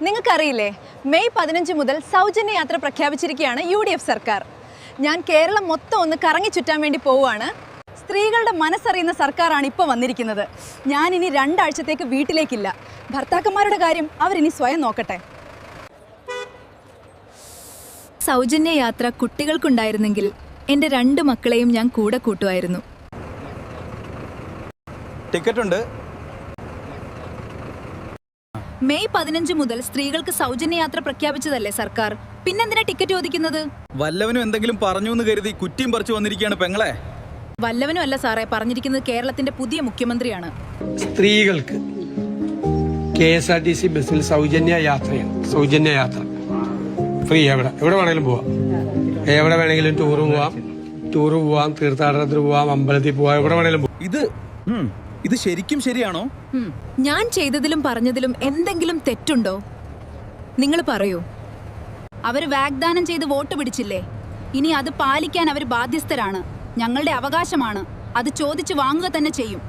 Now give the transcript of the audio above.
നിങ്ങൾക്കറിയില്ലേ, May 15 മുതൽ സൗജന്യ യാത്ര പ്രഖ്യാപിച്ചിരിക്കുകയാണ് UDF സർക്കാർ. ഞാൻ കേരളം മൊത്തം ഒന്ന് കറങ്ങി ചുറ്റാൻ വേണ്ടി പോവുകയാണ്. സ്ത്രീകളുടെ മനസ്സറിയുന്ന സർക്കാരാണ് ഇപ്പോൾ വന്നിരിക്കുന്നത്. ഞാൻ ഇനി 2 ആഴ്ചത്തേക്ക് വീട്ടിലേക്കില്ല. ഭർത്താക്കന്മാരുടെ കാര്യം അവരിനി സ്വയം നോക്കട്ടെ. സൗജന്യ യാത്ര കുട്ടികൾക്കുണ്ടായിരുന്നെങ്കിൽ എൻ്റെ 2 മക്കളെയും ഞാൻ കൂടെ കൂട്ടുമായിരുന്നു. ടിക്കറ്റ് ഉണ്ട്. മെയ് 15 മുതൽ സ്ത്രീകൾക്ക് സൗജന്യ യാത്ര പ്രഖ്യാപിച്ചതല്ലേ സർക്കാർ, പിന്നെന്തിനാ ടിക്കറ്റ് ചോദിക്കുന്നത്? വല്ലവനും എന്തെങ്കിലും പറഞ്ഞു എന്ന് കരുതി കുറ്റിയും പറിച്ചു വന്നിരിക്കുകയാണ് പെങ്ങളെ. വല്ലവനും അല്ല സാറേ, പറഞ്ഞിരിക്കുന്നത് കേരളത്തിന്റെ പുതിയ മുഖ്യമന്ത്രിയാണ്. സ്ത്രീകൾക്ക് KSRTC ബസ്സിൽ സൗജന്യ യാത്രയാണ്. സൗജന്യ യാത്ര ഫ്രീ. എവിടെ വേണമെങ്കിലും പോവാം. എവിടെ വേണമെങ്കിലും ടൂറ് പോവാം, തീർത്ഥാടനത്തിന് പോവാം, അമ്പലത്തിൽ പോവാം, എവിടെ വേണമെങ്കിലും പോവാം. ഇത് ശരിക്കും ശരിയാണോ? ഞാൻ ചെയ്തതിലും പറഞ്ഞതിലും എന്തെങ്കിലും തെറ്റുണ്ടോ? നിങ്ങൾ പറയൂ. അവര് വാഗ്ദാനം ചെയ്ത് വോട്ട് പിടിച്ചില്ലേ? ഇനി അത് പാലിക്കാൻ അവർ ബാധ്യസ്ഥരാണ്. ഞങ്ങളുടെ അവകാശമാണ്. അത് ചോദിച്ചു വാങ്ങുക തന്നെ ചെയ്യും.